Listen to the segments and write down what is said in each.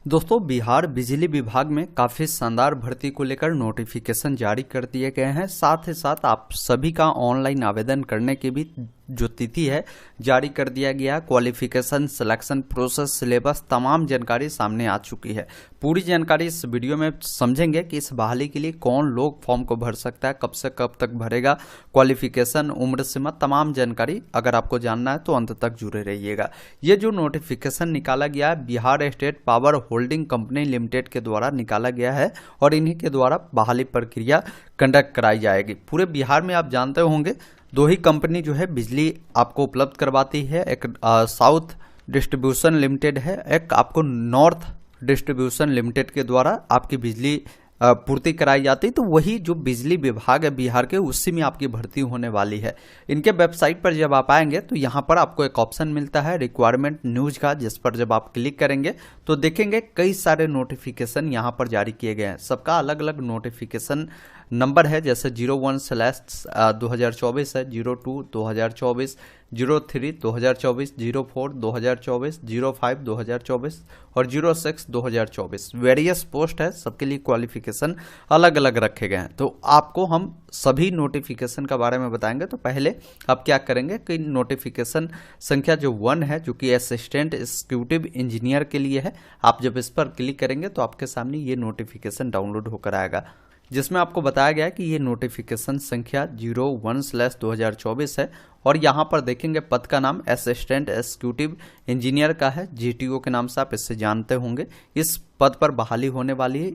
दोस्तों, बिहार बिजली विभाग में काफ़ी शानदार भर्ती को लेकर नोटिफिकेशन जारी कर दिए गए हैं। साथ ही साथ आप सभी का ऑनलाइन आवेदन करने की भी जो तिथि है जारी कर दिया गया। क्वालिफिकेशन, सिलेक्शन प्रोसेस, सिलेबस, तमाम जानकारी सामने आ चुकी है। पूरी जानकारी इस वीडियो में समझेंगे कि इस बहाली के लिए कौन लोग फॉर्म को भर सकता है, कब से कब तक भरेगा, क्वालिफिकेशन, उम्र सीमा, तमाम जानकारी अगर आपको जानना है तो अंत तक जुड़े रहिएगा। ये जो नोटिफिकेशन निकाला गया है Bihar state power holding company limited के द्वारा निकाला गया है और इन्हीं के द्वारा बहाली प्रक्रिया कंडक्ट कराई जाएगी। पूरे बिहार में आप जानते होंगे दो ही कंपनी जो है बिजली आपको उपलब्ध करवाती है। एक साउथ डिस्ट्रीब्यूशन लिमिटेड है, एक आपको नॉर्थ डिस्ट्रीब्यूशन लिमिटेड के द्वारा आपकी बिजली पूर्ति कराई जाती है। तो वही जो बिजली विभाग है बिहार के, उसी में आपकी भर्ती होने वाली है। इनके वेबसाइट पर जब आप आएंगे तो यहाँ पर आपको एक ऑप्शन मिलता है रिक्वायरमेंट न्यूज का, जिस पर जब आप क्लिक करेंगे तो देखेंगे कई सारे नोटिफिकेशन यहाँ पर जारी किए गए हैं। सबका अलग अलग नोटिफिकेशन नंबर है, जैसे 01/2024 है, 02 2024, 03 2024, 04 2024, 05 2024 और 06 2024 वेरियस पोस्ट है। सबके लिए क्वालिफिकेशन अलग अलग रखे गए हैं। तो आपको हम सभी नोटिफिकेशन के बारे में बताएंगे। तो पहले आप क्या करेंगे कि नोटिफिकेशन संख्या जो 1 है, जो कि असिस्टेंट एग्जीक्यूटिव इंजीनियर के लिए है, आप जब इस पर क्लिक करेंगे तो आपके सामने ये नोटिफिकेशन डाउनलोड होकर आएगा, जिसमें आपको बताया गया है कि ये नोटिफिकेशन संख्या 01/2024 है। और यहाँ पर देखेंगे पद का नाम असिस्टेंट एग्जीक्यूटिव इंजीनियर का है, जीटीओ के नाम से आप इससे जानते होंगे। इस पद पर बहाली होने वाली है।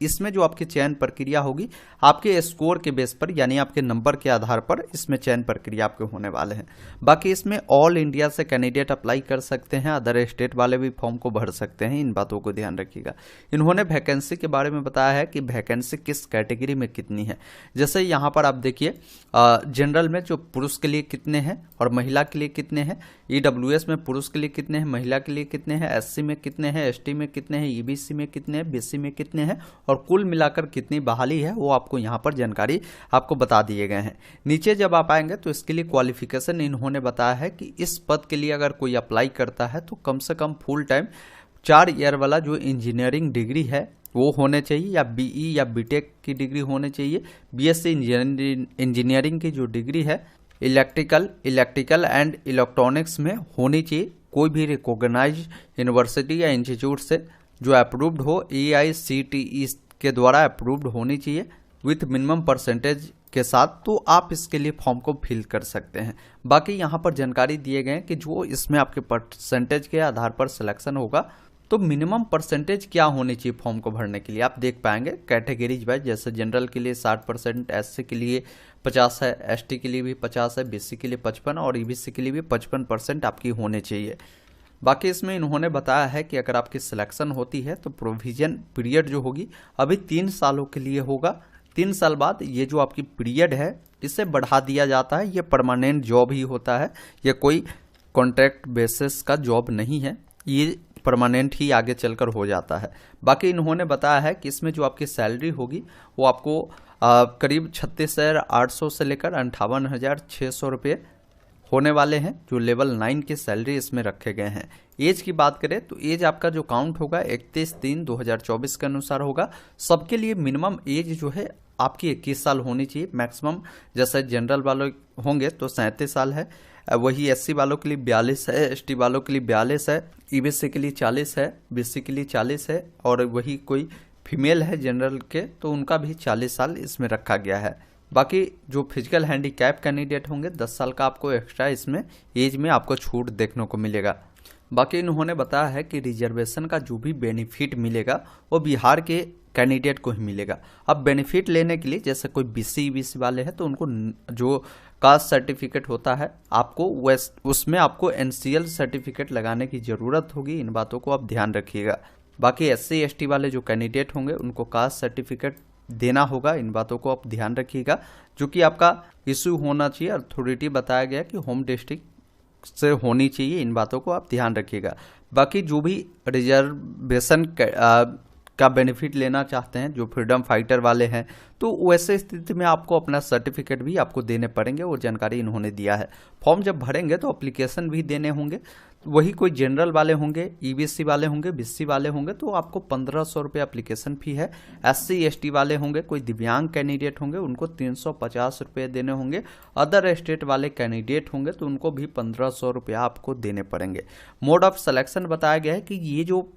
इसमें जो आपकी चयन प्रक्रिया होगी आपके स्कोर के बेस पर, यानी आपके नंबर के आधार पर इसमें चयन प्रक्रिया आपके होने वाले हैं। बाकी इसमें ऑल इंडिया से कैंडिडेट अप्लाई कर सकते हैं, अदर स्टेट वाले भी फॉर्म को भर सकते हैं। इन बातों को ध्यान रखिएगा। इन्होंने वैकेंसी के बारे में बताया है कि वैकेंसी किस कैटेगरी में कितनी है। जैसे यहाँ पर आप देखिए जनरल में जो पुरुष के लिए कितने हैं और महिला के लिए कितने हैं, ईडब्ल्यूएस में पुरुष के लिए कितने हैं, महिला के लिए कितने हैं, एससी में कितने हैं, एसटी में कितने हैं, ईबीसी में कितने हैं, बीसी में कितने हैं और कुल मिलाकर कितनी बहाली है, वो आपको यहाँ पर जानकारी आपको बता दिए गए हैं। नीचे जब आप आएंगे तो इसके लिए क्वालिफिकेशन इन्होंने बताया है कि इस पद के लिए अगर कोई अप्लाई करता है तो कम से कम फुल टाइम 4 ईयर वाला जो इंजीनियरिंग डिग्री है वो होने चाहिए, या बीई या बीटेक की डिग्री होने चाहिए। बीएससी इंजीनियरिंग की जो डिग्री है इलेक्ट्रिकल एंड इलेक्ट्रॉनिक्स में होनी चाहिए। कोई भी रिकॉग्नाइज यूनिवर्सिटी या इंस्टीट्यूट से जो अप्रूव्ड हो, AICTE के द्वारा अप्रूव्ड होनी चाहिए विथ मिनिमम परसेंटेज के साथ, तो आप इसके लिए फॉर्म को फिल कर सकते हैं। बाकी यहाँ पर जानकारी दिए गए हैं कि जो इसमें आपके परसेंटेज के आधार पर सिलेक्शन होगा तो मिनिमम परसेंटेज क्या होनी चाहिए फॉर्म को भरने के लिए आप देख पाएंगे कैटेगरीज वाइज। जैसे जनरल के लिए 60%, एससी के लिए 50 है, एसटी के लिए भी 50 है, बीसी के लिए 55 और ईबीसी के लिए भी 55% आपकी होने चाहिए। बाकी इसमें इन्होंने बताया है कि अगर आपकी सिलेक्शन होती है तो प्रोविजन पीरियड जो होगी अभी 3 सालों के लिए होगा। 3 साल बाद ये जो आपकी पीरियड है इसे बढ़ा दिया जाता है। ये परमानेंट जॉब ही होता है, ये कोई कॉन्ट्रैक्ट बेसिस का जॉब नहीं है, ये परमानेंट ही आगे चलकर हो जाता है। बाकी इन्होंने बताया है कि इसमें जो आपकी सैलरी होगी वो आपको करीब 36,800 से लेकर 58,600 रुपये होने वाले हैं, जो लेवल 9 की सैलरी इसमें रखे गए हैं। एज की बात करें तो एज आपका जो काउंट होगा 31/3/2024 के अनुसार होगा। सबके लिए मिनिमम एज जो है आपकी 21 साल होनी चाहिए मैक्सिमम। जैसे जनरल वालों होंगे तो 37 साल है, वही एससी वालों के लिए 42 है, एसटी वालों के लिए 42 है, ईबीसी के लिए 40 है, बीसी के लिए 40 है और वही कोई फीमेल है जनरल के तो उनका भी 40 साल इसमें रखा गया है। बाकी जो फिजिकल हैंडीकैप कैंडिडेट होंगे 10 साल का आपको एक्स्ट्रा इसमें एज में आपको छूट देखने को मिलेगा। बाकी इन्होंने बताया है कि रिजर्वेशन का जो भी बेनिफिट मिलेगा वो बिहार के कैंडिडेट को ही मिलेगा। अब बेनिफिट लेने के लिए जैसे कोई बीसी वाले हैं तो उनको जो कास्ट सर्टिफिकेट होता है आपको उसमें आपको NCL सर्टिफिकेट लगाने की ज़रूरत होगी। इन बातों को आप ध्यान रखिएगा। बाकी SC ST वाले जो कैंडिडेट होंगे उनको कास्ट सर्टिफिकेट देना होगा। इन बातों को आप ध्यान रखिएगा, जो कि आपका इशू होना चाहिए। अथॉरिटी बताया गया कि होम डिस्ट्रिक्ट से होनी चाहिए। इन बातों को आप ध्यान रखिएगा। बाकी जो भी रिजर्वेशन का बेनिफिट लेना चाहते हैं, जो फ्रीडम फाइटर वाले हैं, तो वैसे स्थिति में आपको अपना सर्टिफिकेट भी आपको देने पड़ेंगे। वो जानकारी इन्होंने दिया है। फॉर्म जब भरेंगे तो एप्लीकेशन भी देने होंगे, वही कोई जनरल वाले होंगे, ईबीसी वाले होंगे, बीसी वाले होंगे तो आपको 1500 रुपये एप्लीकेशन फ़ी है। SC ST वाले होंगे, कोई दिव्यांग कैंडिडेट होंगे, उनको 350 रुपये देने होंगे। अदर स्टेट वाले कैंडिडेट होंगे तो उनको भी 1500 रुपया आपको देने पड़ेंगे। मोड ऑफ सिलेक्शन बताया गया है कि ये जो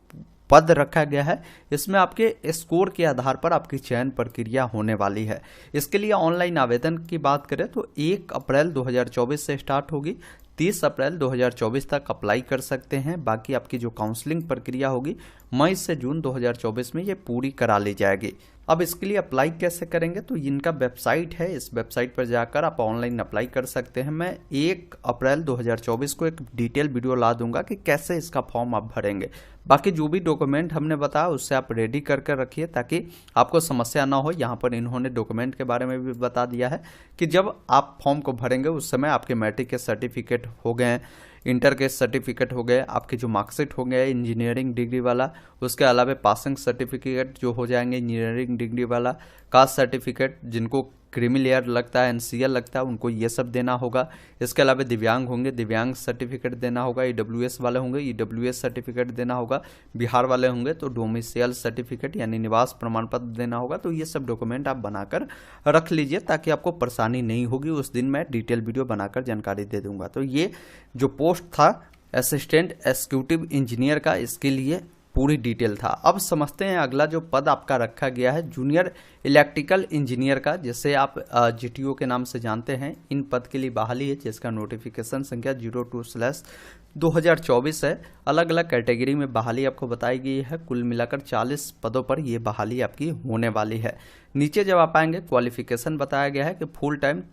पद रखा गया है इसमें आपके स्कोर के आधार पर आपकी चयन प्रक्रिया होने वाली है। इसके लिए ऑनलाइन आवेदन की बात करें तो 1 अप्रैल 2024 से स्टार्ट होगी, 30 अप्रैल 2024 तक अप्लाई कर सकते हैं। बाकी आपकी जो काउंसलिंग प्रक्रिया होगी मई से जून 2024 में ये पूरी करा ली जाएगी। अब इसके लिए अप्लाई कैसे करेंगे तो इनका वेबसाइट है, इस वेबसाइट पर जाकर आप ऑनलाइन अप्लाई कर सकते हैं। मैं 1 अप्रैल 2024 को एक डिटेल वीडियो ला दूंगा कि कैसे इसका फॉर्म आप भरेंगे। बाकी जो भी डॉक्यूमेंट हमने बताया उससे आप रेडी करके रखिए ताकि आपको समस्या ना हो। यहाँ पर इन्होंने डॉक्यूमेंट के बारे में भी बता दिया है कि जब आप फॉर्म को भरेंगे उस समय आपके मैट्रिक के सर्टिफिकेट हो गए, इंटर के सर्टिफिकेट हो गए, आपके जो मार्कशीट हो गए इंजीनियरिंग डिग्री वाला, उसके अलावा पासिंग सर्टिफिकेट जो हो जाएंगे इंजीनियरिंग डिग्री वाला, कास्ट सर्टिफिकेट जिनको क्रीमी लेयर लगता है, NCL लगता है, उनको ये सब देना होगा। इसके अलावा दिव्यांग होंगे, दिव्यांग सर्टिफिकेट देना होगा। EWS वाले होंगे, EWS सर्टिफिकेट देना होगा। बिहार वाले होंगे तो डोमिसाइल सर्टिफिकेट यानी निवास प्रमाण पत्र देना होगा। तो ये सब डॉक्यूमेंट आप बनाकर रख लीजिए ताकि आपको परेशानी नहीं होगी। उस दिन मैं डिटेल वीडियो बनाकर जानकारी दे दूंगा। तो ये जो पोस्ट था असिस्टेंट एग्जीक्यूटिव इंजीनियर का, इसके लिए पूरी डिटेल था। अब समझते हैं अगला जो पद आपका रखा गया है जूनियर इलेक्ट्रिकल इंजीनियर का, जिसे आप GTO के नाम से जानते हैं। इन पद के लिए बहाली है जिसका नोटिफिकेशन संख्या 02/2024 है। अलग अलग कैटेगरी में बहाली आपको बताई गई है। कुल मिलाकर 40 पदों पर यह बहाली आपकी होने वाली है। नीचे जब आप आएंगे क्वालिफिकेशन बताया गया है कि फुल टाइम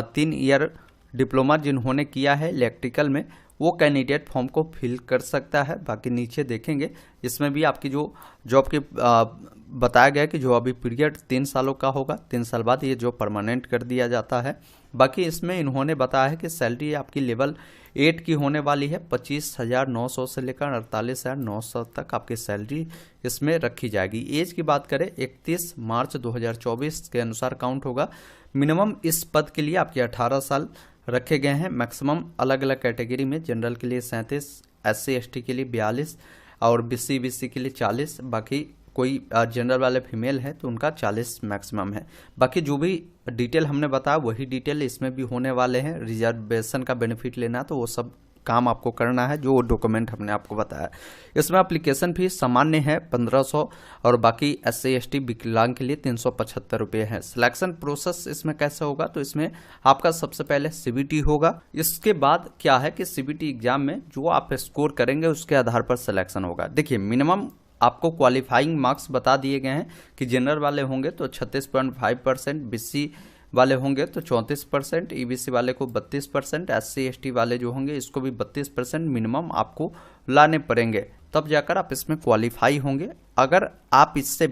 3 ईयर डिप्लोमा जिन्होंने किया है इलेक्ट्रिकल में वो कैंडिडेट फॉर्म को फिल कर सकता है। बाकी नीचे देखेंगे इसमें भी आपकी जो जॉब के बताया गया है कि जो अभी पीरियड 3 सालों का होगा, 3 साल बाद ये जॉब परमानेंट कर दिया जाता है। बाकी इसमें इन्होंने बताया है कि सैलरी आपकी लेवल 8 की होने वाली है। 25,900 से लेकर 48,900 तक आपकी सैलरी इसमें रखी जाएगी। एज की बात करें 31 मार्च 2024 के अनुसार काउंट होगा। मिनिमम इस पद के लिए आपके 18 साल रखे गए हैं। मैक्सिमम अलग अलग कैटेगरी में जनरल के लिए 37, SC ST के लिए 42 और BC BC के लिए 40। बाकी कोई जनरल वाले फीमेल है तो उनका 40 मैक्सिमम है। बाकी जो भी डिटेल हमने बताया वही डिटेल इसमें भी होने वाले हैं। रिजर्वेशन का बेनिफिट लेना तो वो सब काम आपको करना है जो डॉक्यूमेंट हमने आपको बताया। इसमें एप्लीकेशन फीस सामान्य है 1500 और बाकी SC ST विकलांग के लिए 375 रुपये है। सिलेक्शन प्रोसेस इसमें कैसे होगा तो इसमें आपका सबसे पहले CBT होगा। इसके बाद क्या है कि CBT एग्जाम में जो आप स्कोर करेंगे उसके आधार पर सिलेक्शन होगा। देखिए मिनिमम आपको क्वालिफाइंग मार्क्स बता दिए गए हैं कि जनरल वाले होंगे तो 36.5%, BC वाले होंगे तो 34%, EBC वाले को 32%, SC ST वाले जो होंगे इसको भी 32% मिनिमम आपको लाने पड़ेंगे, तब जाकर आप इसमें क्वालिफाई होंगे। अगर आप इससे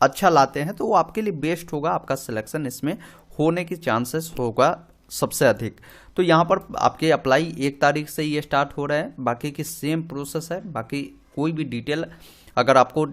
अच्छा लाते हैं तो वो आपके लिए बेस्ट होगा, आपका सिलेक्शन इसमें होने की चांसेस होगा सबसे अधिक। तो यहाँ पर आपके अप्लाई 1 तारीख से ये स्टार्ट हो रहे हैं। बाकी की सेम प्रोसेस है। बाकी कोई भी डिटेल अगर आपको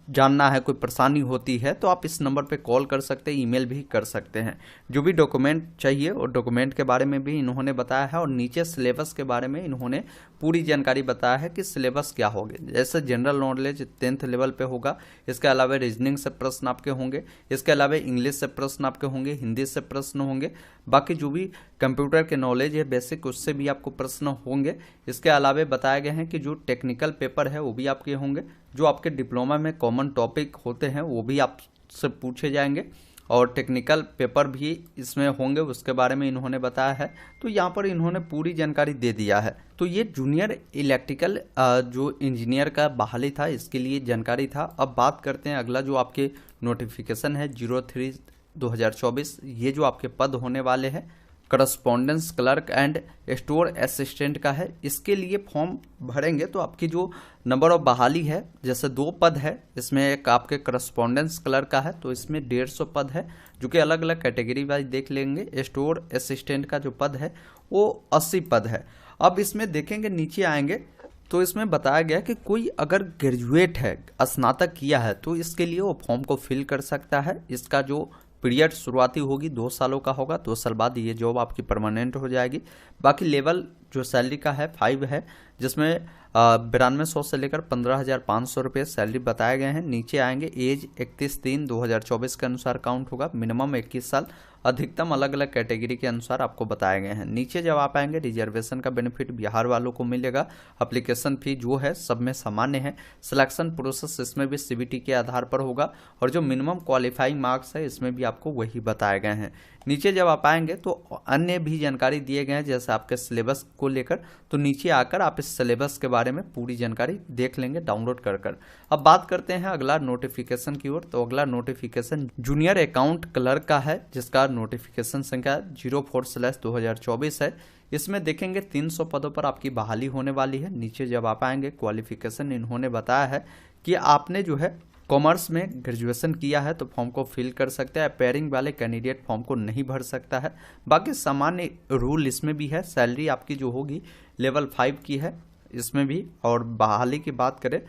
जानना है, कोई परेशानी होती है तो आप इस नंबर पे कॉल कर सकते हैं, ईमेल भी कर सकते हैं। जो भी डॉक्यूमेंट चाहिए और डॉक्यूमेंट के बारे में भी इन्होंने बताया है। और नीचे सिलेबस के बारे में इन्होंने पूरी जानकारी बताया है कि सिलेबस क्या होगा। जैसे जनरल नॉलेज 10th लेवल पे होगा, इसके अलावा रीजनिंग से प्रश्न आपके होंगे, इसके अलावा इंग्लिश से प्रश्न आपके होंगे, हिंदी से प्रश्न होंगे। बाकी जो भी कंप्यूटर के नॉलेज है बेसिक उससे भी आपको प्रश्न होंगे। इसके अलावा बताया गया है कि जो टेक्निकल पेपर है वो भी आपके होंगे। जो आपके डिप्लोमा में कॉमन टॉपिक होते हैं वो भी आपसे पूछे जाएंगे और टेक्निकल पेपर भी इसमें होंगे, उसके बारे में इन्होंने बताया है। तो यहाँ पर इन्होंने पूरी जानकारी दे दिया है। तो ये जूनियर इलेक्ट्रिकल जो इंजीनियर का बहाली था इसके लिए जानकारी था। अब बात करते हैं अगला जो आपके नोटिफिकेशन है 03/2024। ये जो आपके पद होने वाले हैं correspondence clerk and store assistant का है। इसके लिए फॉर्म भरेंगे तो आपकी जो नंबर ऑफ बहाली है, जैसे 2 पद है, इसमें एक आपके करस्पॉन्डेंस क्लर्क का है तो इसमें 150 पद है जो कि अलग अलग कैटेगरी वाइज देख लेंगे। स्टोर असिस्टेंट का जो पद है वो 80 पद है। अब इसमें देखेंगे नीचे आएंगे तो इसमें बताया गया कि कोई अगर ग्रेजुएट है, स्नातक किया है तो इसके लिए वो फॉर्म को फिल कर सकता है। इसका जो पीरियड शुरुआती होगी 2 सालों का होगा, 2 साल बाद ये जॉब आपकी परमानेंट हो जाएगी। बाकी लेवल जो सैलरी का है 5 है, जिसमें 9200 से लेकर 15,500 रुपये सैलरी बताए गए हैं। नीचे आएंगे एज 31/3/2024 के अनुसार काउंट होगा, मिनिमम 21 साल, अधिकतम अलग अलग कैटेगरी के अनुसार आपको बताए गए हैं। नीचे जब आप आएंगे रिजर्वेशन का बेनिफिट बिहार वालों को मिलेगा। एप्लीकेशन फी जो है सब में सामान्य है। सिलेक्शन प्रोसेस इसमें भी सीबीटी के आधार पर होगा और जो मिनिमम क्वालिफाइंग मार्क्स है इसमें भी आपको वही बताए गए हैं। नीचे जब आप आएंगे तो अन्य भी जानकारी दिए गए हैं जैसे आपके सिलेबस को लेकर, तो नीचे आकर आप इस सिलेबस के बारे में पूरी जानकारी देख लेंगे डाउनलोड कर। अब बात करते हैं अगला नोटिफिकेशन की ओर। तो अगला नोटिफिकेशन जूनियर अकाउंट क्लर्क का है, जिसका नोटिफिकेशन संख्या 04/2024 है। इसमें देखेंगे 300 पदों पर आपकी बहाली होने वाली है। नीचे जब आप आएंगे क्वालिफिकेशन इन्होंने बताया है कि आपने जो है कॉमर्स में ग्रेजुएशन किया है तो फॉर्म को फिल कर सकते हैं। पेयरिंग वाले कैंडिडेट फॉर्म को नहीं भर सकता है। बाकी सामान्य रूल इसमें भी है। सैलरी आपकी जो होगी लेवल 5 की है इसमें भी। और बहाली की बात करें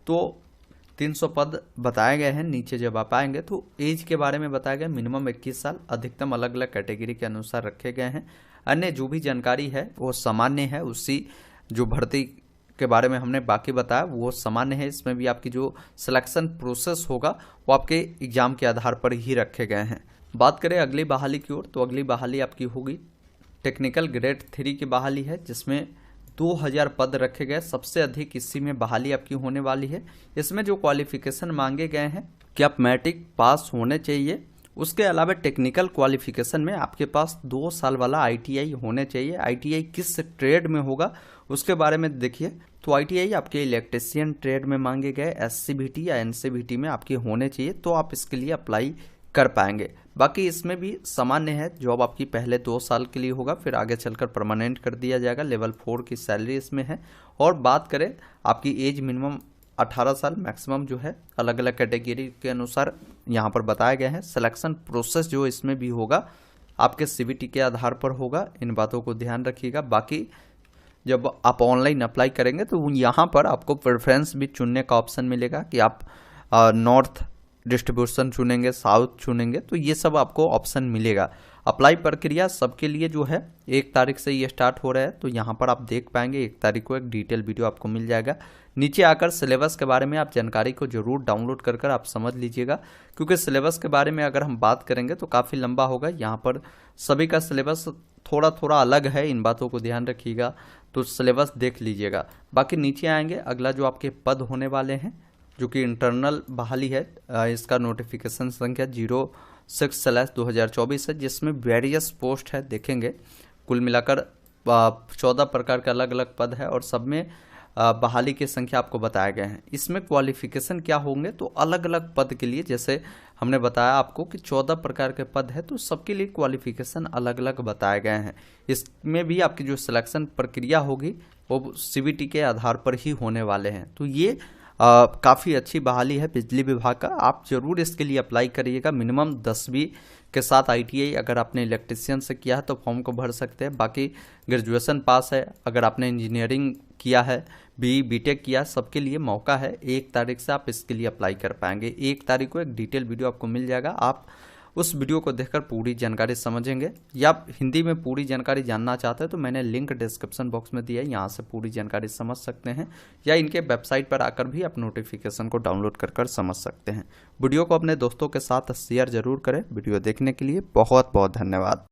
तो 300 पद बताए गए हैं। नीचे जब आप आएंगे तो एज के बारे में बताया गया, मिनिमम 21 साल, अधिकतम अलग अलग कैटेगरी के अनुसार रखे गए हैं। अन्य जो भी जानकारी है वो सामान्य है। उसी जो भर्ती के बारे में हमने बाकी बताया वो सामान्य है। इसमें भी आपकी जो सिलेक्शन प्रोसेस होगा वो आपके एग्जाम के आधार पर ही रखे गए हैं। बात करें अगली बहाली की ओर तो अगली बहाली आपकी होगी टेक्निकल ग्रेड 3 की बहाली है, जिसमें 2000 पद रखे गए। सबसे अधिक इसी में बहाली आपकी होने वाली है। इसमें जो क्वालिफिकेशन मांगे गए हैं कि आप मैट्रिक पास होने चाहिए, उसके अलावा टेक्निकल क्वालिफिकेशन में आपके पास 2 साल वाला आईटीआई होने चाहिए। आईटीआई किस ट्रेड में होगा उसके बारे में देखिए तो आईटीआई आपके इलेक्ट्रीशियन ट्रेड में मांगे गए, एससीबीटी या एनसीबीटी में आपके होने चाहिए तो आप इसके लिए अप्लाई कर पाएंगे। बाकी इसमें भी सामान्य है, जॉब आपकी पहले 2 साल के लिए होगा, फिर आगे चलकर परमानेंट कर दिया जाएगा। लेवल 4 की सैलरी इसमें है। और बात करें आपकी एज मिनिमम 18 साल, मैक्सिमम जो है अलग अलग कैटेगरी के अनुसार यहाँ पर बताए गए हैं। सिलेक्शन प्रोसेस जो इसमें भी होगा आपके सीबीटी के आधार पर होगा, इन बातों को ध्यान रखिएगा। बाकी जब आप ऑनलाइन अप्लाई करेंगे तो यहाँ पर आपको प्रेफरेंस भी चुनने का ऑप्शन मिलेगा कि आप नॉर्थ डिस्ट्रीब्यूशन चुनेंगे, साउथ चुनेंगे, तो ये सब आपको ऑप्शन मिलेगा। अप्लाई प्रक्रिया सबके लिए जो है 1 तारीख से ये स्टार्ट हो रहा है, तो यहाँ पर आप देख पाएंगे 1 तारीख को एक डिटेल वीडियो आपको मिल जाएगा। नीचे आकर सिलेबस के बारे में आप जानकारी को जरूर डाउनलोड कर आप समझ लीजिएगा, क्योंकि सिलेबस के बारे में अगर हम बात करेंगे तो काफ़ी लंबा होगा। यहाँ पर सभी का सिलेबस थोड़ा थोड़ा अलग है, इन बातों को ध्यान रखिएगा, तो सिलेबस देख लीजिएगा। बाकी नीचे आएंगे अगला जो आपके पद होने वाले हैं जो कि इंटरनल बहाली है, इसका नोटिफिकेशन संख्या 06/2024 है, जिसमें वेरियस पोस्ट है। देखेंगे कुल मिलाकर 14 प्रकार के अलग अलग पद है और सब में बहाली की संख्या आपको बताए गए हैं। इसमें क्वालिफिकेशन क्या होंगे तो अलग अलग पद के लिए, जैसे हमने बताया आपको कि 14 प्रकार के पद है तो सबके लिए क्वालिफिकेशन अलग अलग बताए गए हैं। इसमें भी आपकी जो सिलेक्शन प्रक्रिया होगी वो सीबीटी के आधार पर ही होने वाले हैं। तो ये काफ़ी अच्छी बहाली है बिजली विभाग का, आप जरूर इसके लिए अप्लाई करिएगा। मिनिमम 10वीं के साथ आईटीआई अगर आपने इलेक्ट्रिशियन से किया है तो फॉर्म को भर सकते हैं। बाकी ग्रेजुएशन पास है, अगर आपने इंजीनियरिंग किया है, बीटेक किया, सबके लिए मौका है। 1 तारीख से आप इसके लिए अप्लाई कर पाएंगे। 1 तारीख को एक डिटेल वीडियो आपको मिल जाएगा, आप उस वीडियो को देखकर पूरी जानकारी समझेंगे। या आप हिंदी में पूरी जानकारी जानना चाहते हैं तो मैंने लिंक डिस्क्रिप्शन बॉक्स में दिया है, यहाँ से पूरी जानकारी समझ सकते हैं, या इनके वेबसाइट पर आकर भी आप नोटिफिकेशन को डाउनलोड कर समझ सकते हैं। वीडियो को अपने दोस्तों के साथ शेयर जरूर करें। वीडियो देखने के लिए बहुत बहुत धन्यवाद।